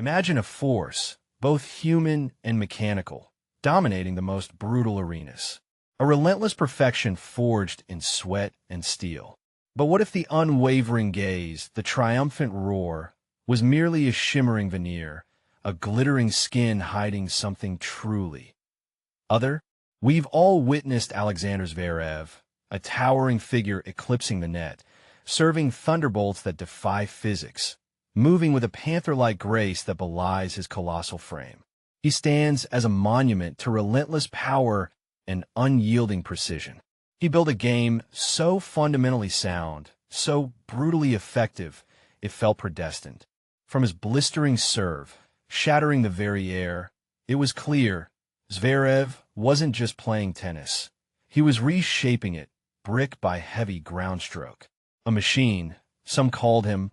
Imagine a force, both human and mechanical, dominating the most brutal arenas. A relentless perfection forged in sweat and steel. But what if the unwavering gaze, the triumphant roar, was merely a shimmering veneer, a glittering skin hiding something truly other? We've all witnessed Alexander Zverev, a towering figure eclipsing the net, serving thunderbolts that defy physics, moving with a panther-like grace that belies his colossal frame. He stands as a monument to relentless power and unyielding precision. He built a game so fundamentally sound, so brutally effective, it felt predestined. From his blistering serve, shattering the very air, it was clear Zverev wasn't just playing tennis. He was reshaping it, brick by heavy groundstroke. A machine, some called him,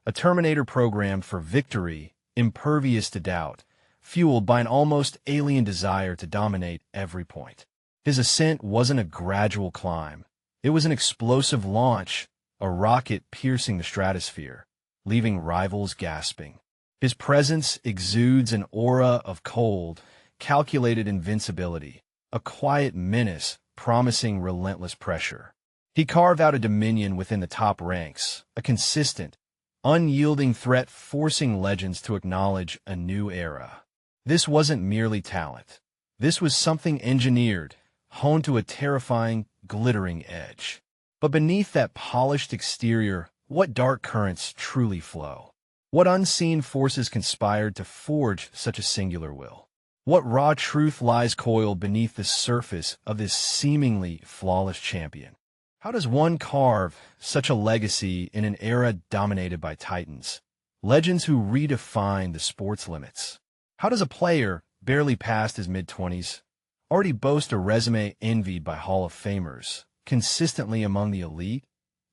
a Terminator programmed for victory, impervious to doubt, fueled by an almost alien desire to dominate every point. His ascent wasn't a gradual climb. It was an explosive launch, a rocket piercing the stratosphere, leaving rivals gasping. His presence exudes an aura of cold, calculated invincibility, a quiet menace promising relentless pressure. He carved out a dominion within the top ranks, a consistent, unyielding threat forcing legends to acknowledge a new era. This wasn't merely talent. This was something engineered, honed to a terrifying, glittering edge. But beneath that polished exterior, what dark currents truly flow? What unseen forces conspired to forge such a singular will? What raw truth lies coiled beneath the surface of this seemingly flawless champion? How does one carve such a legacy in an era dominated by titans, legends who redefine the sport's limits? How does a player, barely past his mid-20s, already boast a resume envied by Hall of Famers, consistently among the elite,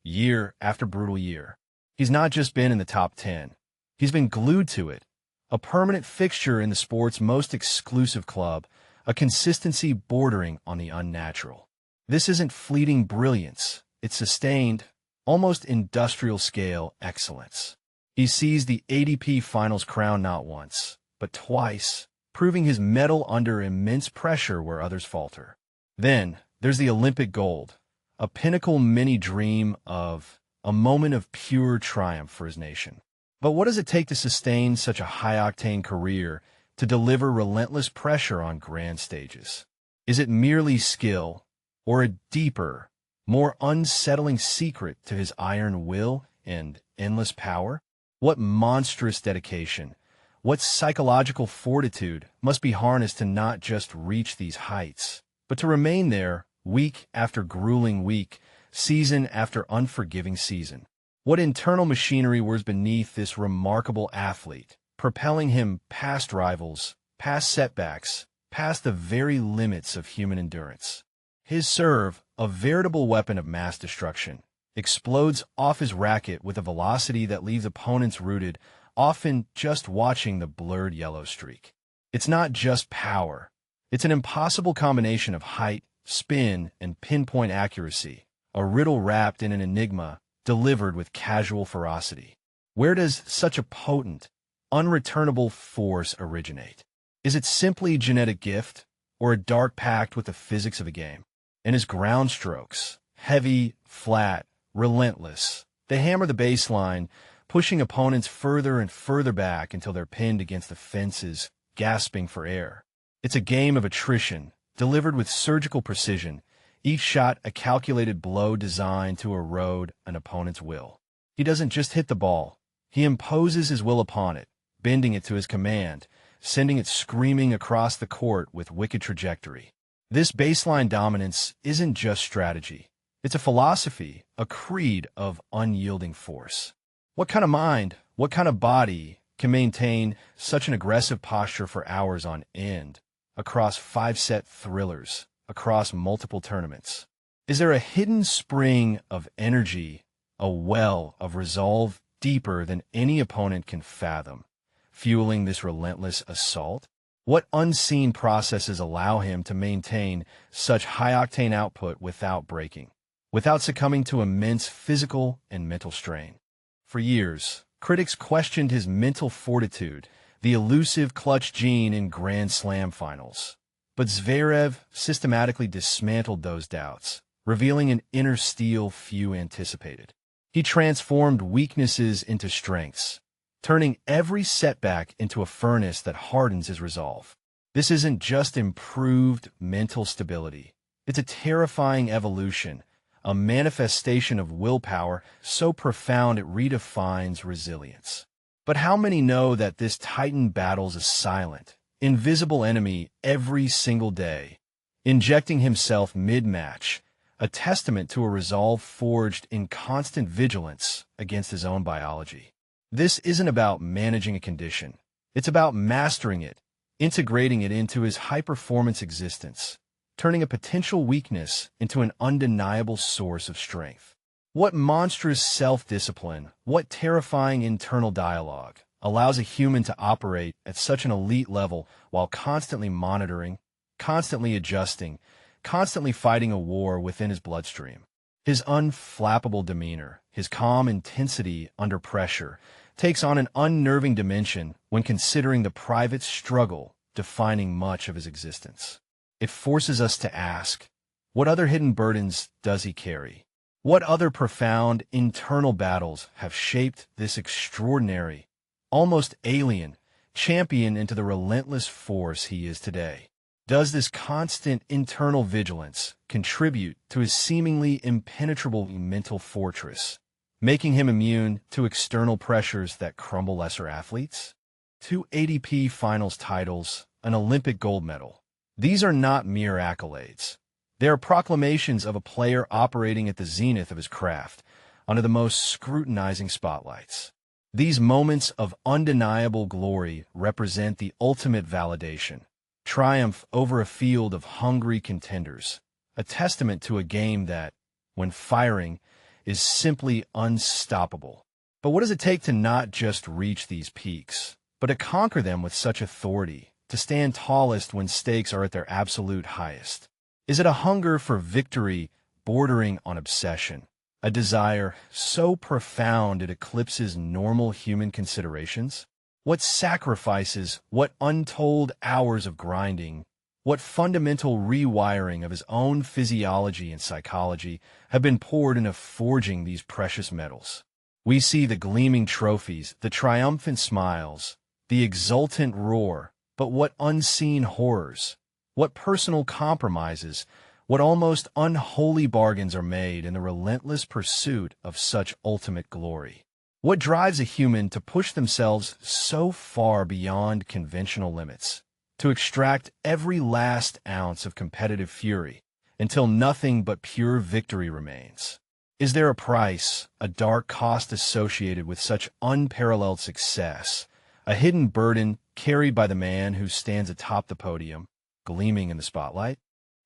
year after brutal year? He's not just been in the top 10. He's been glued to it, a permanent fixture in the sport's most exclusive club, a consistency bordering on the unnatural. This isn't fleeting brilliance. It's sustained, almost industrial-scale excellence. He seized the ATP Finals crown not once, but twice, proving his mettle under immense pressure where others falter. Then, there's the Olympic gold, a pinnacle mini dream of a moment of pure triumph for his nation. But what does it take to sustain such a high-octane career, to deliver relentless pressure on grand stages? Is it merely skill, or a deeper, more unsettling secret to his iron will and endless power? What monstrous dedication, what psychological fortitude must be harnessed to not just reach these heights, but to remain there week after grueling week, season after unforgiving season? What internal machinery was beneath this remarkable athlete, propelling him past rivals, past setbacks, past the very limits of human endurance? His serve, a veritable weapon of mass destruction, explodes off his racket with a velocity that leaves opponents rooted, often just watching the blurred yellow streak. It's not just power. It's an impossible combination of height, spin, and pinpoint accuracy, a riddle wrapped in an enigma delivered with casual ferocity. Where does such a potent, unreturnable force originate? Is it simply genetic gift, or a dark pact with the physics of the game? And his ground strokes, heavy, flat, relentless, they hammer the baseline, pushing opponents further and further back until they're pinned against the fences, gasping for air. It's a game of attrition, delivered with surgical precision, each shot a calculated blow designed to erode an opponent's will. He doesn't just hit the ball, he imposes his will upon it, bending it to his command, sending it screaming across the court with wicked trajectory. This baseline dominance isn't just strategy. It's a philosophy, a creed of unyielding force. What kind of mind, what kind of body can maintain such an aggressive posture for hours on end, across 5-set thrillers, across multiple tournaments? Is there a hidden spring of energy, a well of resolve deeper than any opponent can fathom, fueling this relentless assault? What unseen processes allow him to maintain such high-octane output without breaking, without succumbing to immense physical and mental strain? For years, critics questioned his mental fortitude, the elusive clutch gene in Grand Slam finals. But Zverev systematically dismantled those doubts, revealing an inner steel few anticipated. He transformed weaknesses into strengths, turning every setback into a furnace that hardens his resolve. This isn't just improved mental stability. It's a terrifying evolution, a manifestation of willpower so profound it redefines resilience. But how many know that this Titan battles a silent, invisible enemy every single day, injecting himself mid-match, a testament to a resolve forged in constant vigilance against his own biology? This isn't about managing a condition. It's about mastering it, integrating it into his high-performance existence, turning a potential weakness into an undeniable source of strength. What monstrous self-discipline, what terrifying internal dialogue allows a human to operate at such an elite level while constantly monitoring, constantly adjusting, constantly fighting a war within his bloodstream? His unflappable demeanor, his calm intensity under pressure, takes on an unnerving dimension when considering the private struggle defining much of his existence. It forces us to ask, what other hidden burdens does he carry? What other profound internal battles have shaped this extraordinary, almost alien, champion into the relentless force he is today? Does this constant internal vigilance contribute to his seemingly impenetrable mental fortress, making him immune to external pressures that crumble lesser athletes? 2 ATP Finals titles, an Olympic gold medal. These are not mere accolades. They are proclamations of a player operating at the zenith of his craft, under the most scrutinizing spotlights. These moments of undeniable glory represent the ultimate validation, triumph over a field of hungry contenders, a testament to a game that, when firing, is simply unstoppable. But what does it take to not just reach these peaks, but to conquer them with such authority, to stand tallest when stakes are at their absolute highest? Is it a hunger for victory bordering on obsession, a desire so profound it eclipses normal human considerations? What sacrifices, what untold hours of grinding, what fundamental rewiring of his own physiology and psychology have been poured into forging these precious metals? We see the gleaming trophies, the triumphant smiles, the exultant roar, but what unseen horrors, what personal compromises, what almost unholy bargains are made in the relentless pursuit of such ultimate glory? What drives a human to push themselves so far beyond conventional limits, to extract every last ounce of competitive fury until nothing but pure victory remains? Is there a price, a dark cost associated with such unparalleled success, a hidden burden carried by the man who stands atop the podium, gleaming in the spotlight?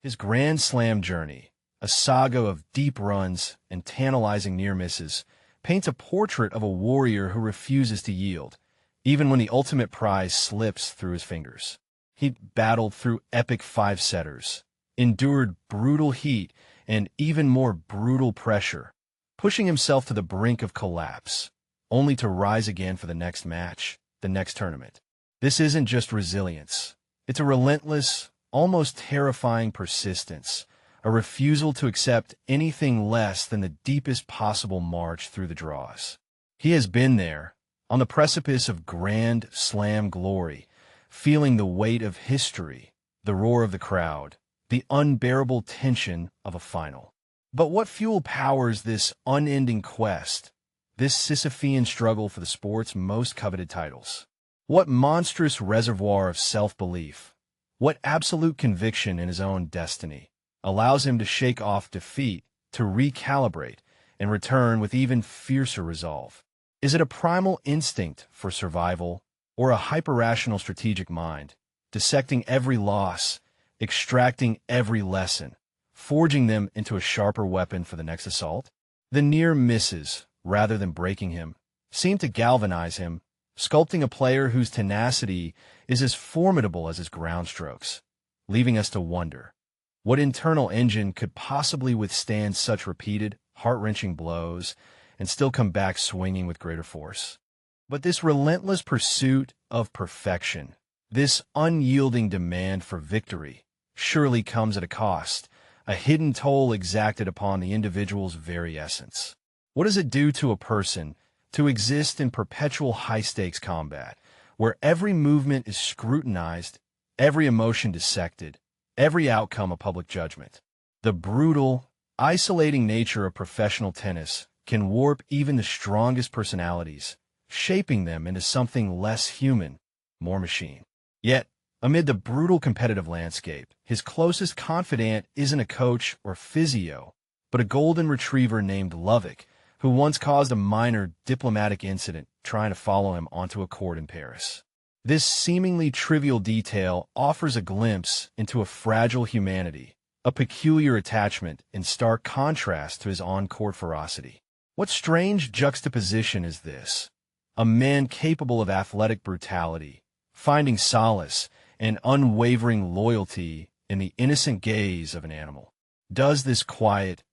His Grand Slam journey, a saga of deep runs and tantalizing near misses, paints a portrait of a warrior who refuses to yield, even when the ultimate prize slips through his fingers. He battled through epic five-setters, endured brutal heat and even more brutal pressure, pushing himself to the brink of collapse, only to rise again for the next match, the next tournament. This isn't just resilience. It's a relentless, almost terrifying persistence, a refusal to accept anything less than the deepest possible march through the draws. He has been there, on the precipice of Grand Slam glory, feeling the weight of history, the roar of the crowd, the unbearable tension of a final. But what fuel powers this unending quest, this Sisyphean struggle for the sport's most coveted titles? What monstrous reservoir of self-belief, what absolute conviction in his own destiny, allows him to shake off defeat, to recalibrate, and return with even fiercer resolve? Is it a primal instinct for survival, or a hyper-rational strategic mind, dissecting every loss, extracting every lesson, forging them into a sharper weapon for the next assault? The near misses, rather than breaking him, seem to galvanize him, sculpting a player whose tenacity is as formidable as his ground strokes, leaving us to wonder, what internal engine could possibly withstand such repeated, heart-wrenching blows and still come back swinging with greater force? But this relentless pursuit of perfection, this unyielding demand for victory, surely comes at a cost, a hidden toll exacted upon the individual's very essence. What does it do to a person to exist in perpetual high-stakes combat, where every movement is scrutinized, every emotion dissected, every outcome a public judgment? The brutal, isolating nature of professional tennis can warp even the strongest personalities, shaping them into something less human, more machine. Yet, amid the brutal competitive landscape, his closest confidant isn't a coach or physio, but a golden retriever named Lovick, who once caused a minor diplomatic incident trying to follow him onto a court in Paris. This seemingly trivial detail offers a glimpse into a fragile humanity, a peculiar attachment in stark contrast to his on-court ferocity. What strange juxtaposition is this? A man capable of athletic brutality, finding solace and unwavering loyalty in the innocent gaze of an animal. Does this quiet,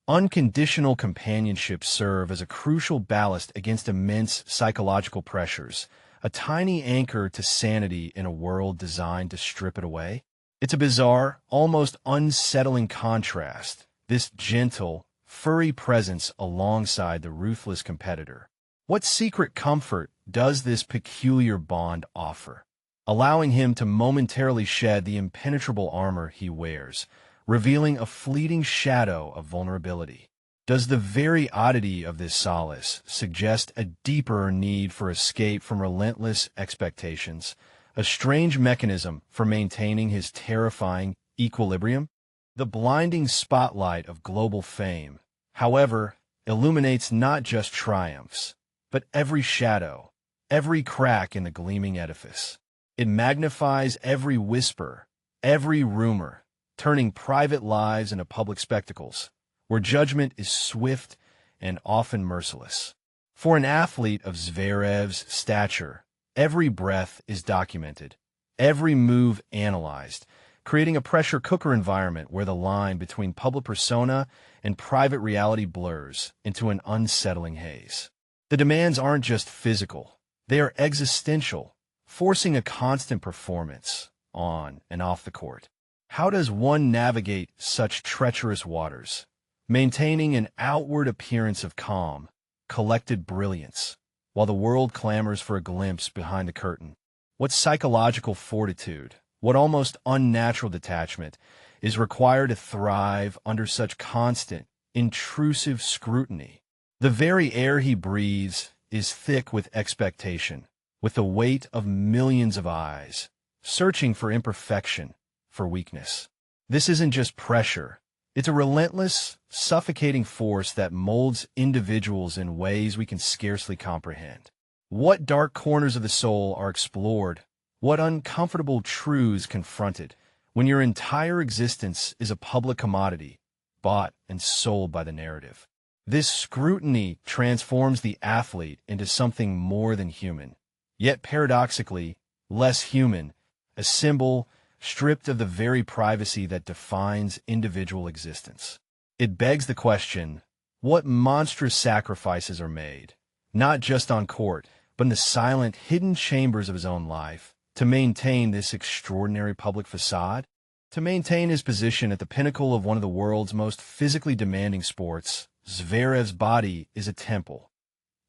unconditional companionship serve as a crucial ballast against immense psychological pressures, a tiny anchor to sanity in a world designed to strip it away? It's a bizarre, almost unsettling contrast, this gentle, furry presence alongside the ruthless competitor. What secret comfort does this peculiar bond offer, allowing him to momentarily shed the impenetrable armor he wears, revealing a fleeting shadow of vulnerability? Does the very oddity of this solace suggest a deeper need for escape from relentless expectations, a strange mechanism for maintaining his terrifying equilibrium? The blinding spotlight of global fame, however, illuminates not just triumphs, but every shadow, every crack in the gleaming edifice. It magnifies every whisper, every rumor, turning private lives into public spectacles, where judgment is swift and often merciless. For an athlete of Zverev's stature, every breath is documented, every move analyzed, creating a pressure cooker environment where the line between public persona and private reality blurs into an unsettling haze. The demands aren't just physical, they are existential, forcing a constant performance on and off the court. How does one navigate such treacherous waters, maintaining an outward appearance of calm, collected brilliance, while the world clamors for a glimpse behind the curtain? What psychological fortitude, what almost unnatural detachment is required to thrive under such constant, intrusive scrutiny? The very air he breathes is thick with expectation, with the weight of millions of eyes, searching for imperfection, for weakness. This isn't just pressure. It's a relentless, suffocating force that molds individuals in ways we can scarcely comprehend. What dark corners of the soul are explored, what uncomfortable truths confronted, when your entire existence is a public commodity, bought and sold by the narrative. This scrutiny transforms the athlete into something more than human, yet paradoxically, less human, a symbol stripped of the very privacy that defines individual existence. It begs the question, what monstrous sacrifices are made, not just on court, but in the silent, hidden chambers of his own life, to maintain this extraordinary public facade? To maintain his position at the pinnacle of one of the world's most physically demanding sports, Zverev's body is a temple.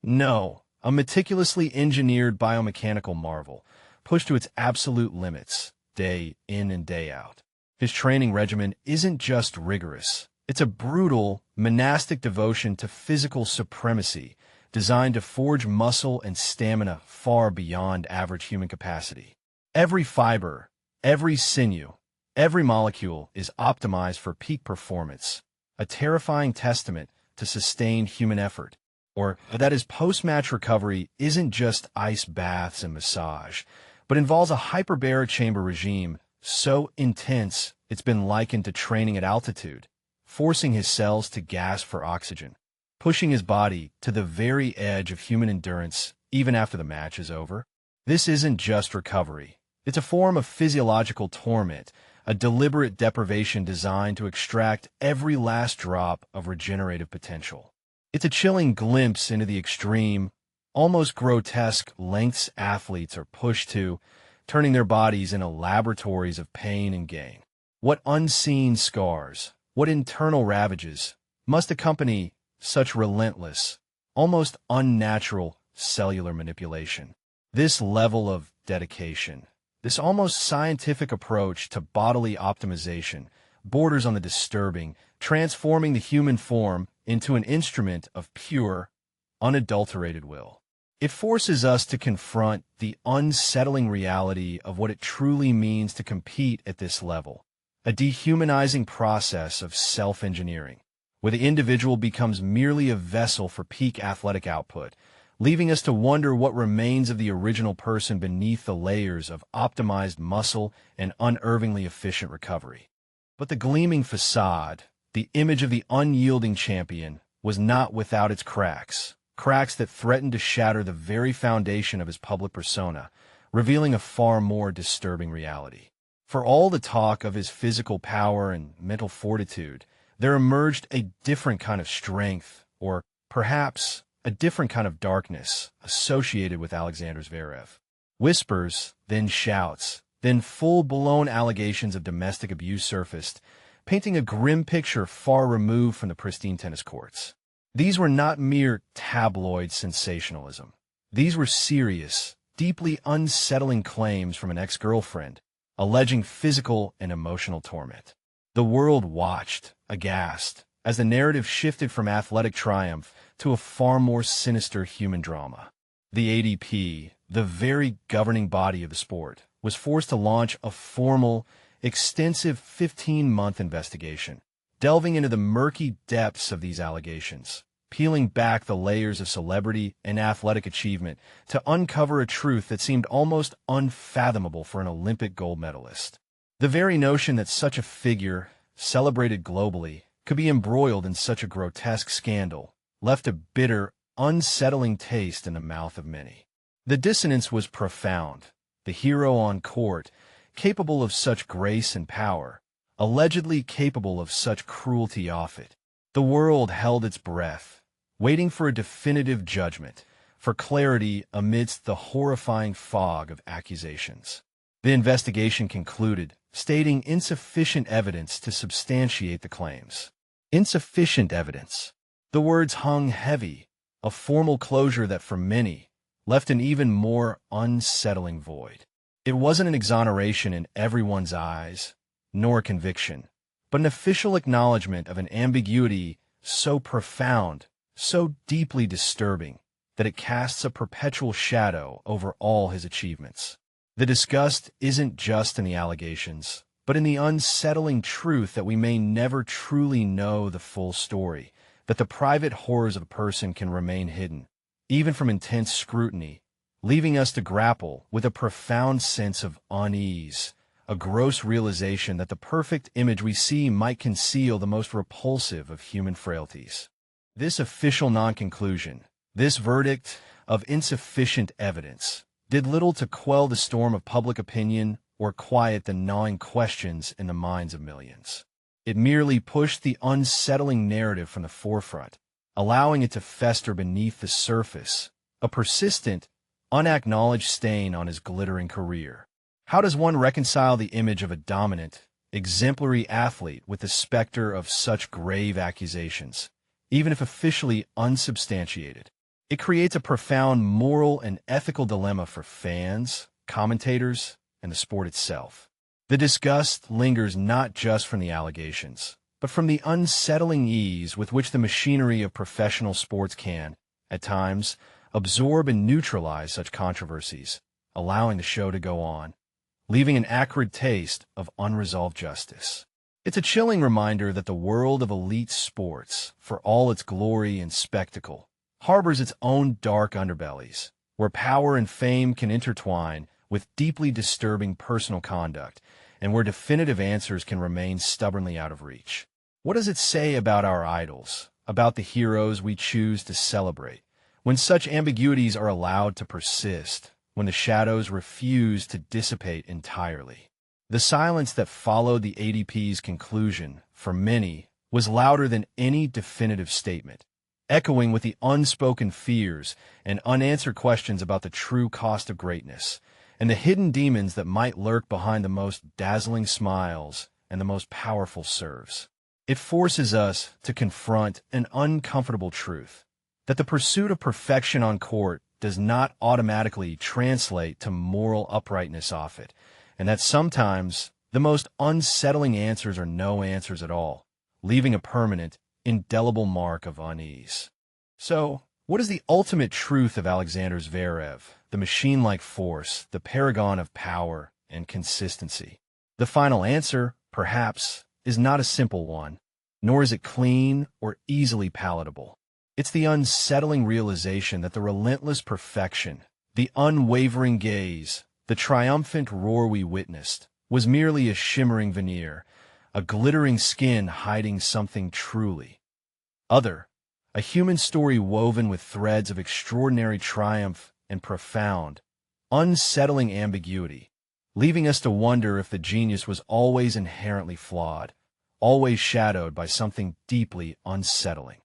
No, a meticulously engineered biomechanical marvel, pushed to its absolute limits, day in and day out. His training regimen isn't just rigorous. It's a brutal, monastic devotion to physical supremacy, designed to forge muscle and stamina far beyond average human capacity. Every fiber, every sinew, every molecule is optimized for peak performance, a terrifying testament to sustained human effort. Or that his post-match recovery isn't just ice baths and massage, but involves a hyperbaric chamber regime so intense it's been likened to training at altitude, forcing his cells to gasp for oxygen, pushing his body to the very edge of human endurance even after the match is over. This isn't just recovery. It's a form of physiological torment, a deliberate deprivation designed to extract every last drop of regenerative potential. It's a chilling glimpse into the extreme, almost grotesque lengths athletes are pushed to, turning their bodies into laboratories of pain and gain. What unseen scars, what internal ravages must accompany such relentless, almost unnatural cellular manipulation? This level of dedication, this almost scientific approach to bodily optimization, borders on the disturbing, transforming the human form into an instrument of pure, unadulterated will. It forces us to confront the unsettling reality of what it truly means to compete at this level, a dehumanizing process of self-engineering, where the individual becomes merely a vessel for peak athletic output, leaving us to wonder what remains of the original person beneath the layers of optimized muscle and unervingly efficient recovery. But the gleaming facade, the image of the unyielding champion, was not without its cracks that threatened to shatter the very foundation of his public persona, revealing a far more disturbing reality. For all the talk of his physical power and mental fortitude, there emerged a different kind of strength, or perhaps a different kind of darkness associated with Alexander Zverev. Whispers, then shouts, then full-blown allegations of domestic abuse surfaced, painting a grim picture far removed from the pristine tennis courts. These were not mere tabloid sensationalism. These were serious, deeply unsettling claims from an ex-girlfriend, alleging physical and emotional torment. The world watched, aghast, as the narrative shifted from athletic triumph to a far more sinister human drama. The ATP, the very governing body of the sport, was forced to launch a formal, extensive 15-month investigation, delving into the murky depths of these allegations, peeling back the layers of celebrity and athletic achievement to uncover a truth that seemed almost unfathomable for an Olympic gold medalist. The very notion that such a figure, celebrated globally, could be embroiled in such a grotesque scandal left a bitter, unsettling taste in the mouth of many. The dissonance was profound. The hero on court, capable of such grace and power, allegedly capable of such cruelty off it. The world held its breath, waiting for a definitive judgment, for clarity amidst the horrifying fog of accusations. The investigation concluded, stating insufficient evidence to substantiate the claims. Insufficient evidence. The words hung heavy, a formal closure that for many left an even more unsettling void. It wasn't an exoneration in everyone's eyes, nor a conviction, but an official acknowledgement of an ambiguity so profound, so deeply disturbing, that it casts a perpetual shadow over all his achievements. The disgust isn't just in the allegations, but in the unsettling truth that we may never truly know the full story, that the private horrors of a person can remain hidden, even from intense scrutiny, leaving us to grapple with a profound sense of unease, a gross realization that the perfect image we see might conceal the most repulsive of human frailties. This official non-conclusion, this verdict of insufficient evidence, did little to quell the storm of public opinion or quiet the gnawing questions in the minds of millions. It merely pushed the unsettling narrative from the forefront, allowing it to fester beneath the surface, a persistent, unacknowledged stain on his glittering career. How does one reconcile the image of a dominant, exemplary athlete with the specter of such grave accusations, even if officially unsubstantiated? It creates a profound moral and ethical dilemma for fans, commentators, and the sport itself. The disgust lingers not just from the allegations, but from the unsettling ease with which the machinery of professional sports can, at times, absorb and neutralize such controversies, allowing the show to go on, leaving an acrid taste of unresolved justice. It's a chilling reminder that the world of elite sports, for all its glory and spectacle, harbors its own dark underbellies, where power and fame can intertwine with deeply disturbing personal conduct, and where definitive answers can remain stubbornly out of reach. What does it say about our idols, about the heroes we choose to celebrate, when such ambiguities are allowed to persist, when the shadows refuse to dissipate entirely? The silence that followed the ATP's conclusion, for many, was louder than any definitive statement, echoing with the unspoken fears and unanswered questions about the true cost of greatness, and the hidden demons that might lurk behind the most dazzling smiles and the most powerful serves. It forces us to confront an uncomfortable truth, that the pursuit of perfection on court does not automatically translate to moral uprightness off it, and that sometimes the most unsettling answers are no answers at all, leaving a permanent, indelible mark of unease. So, what is the ultimate truth of Alexander Zverev, the machine-like force, the paragon of power and consistency? The final answer, perhaps, is not a simple one, nor is it clean or easily palatable. It's the unsettling realization that the relentless perfection, the unwavering gaze, the triumphant roar we witnessed, was merely a shimmering veneer, a glittering skin hiding something truly other, a human story woven with threads of extraordinary triumph and profound, unsettling ambiguity, leaving us to wonder if the genius was always inherently flawed, always shadowed by something deeply unsettling.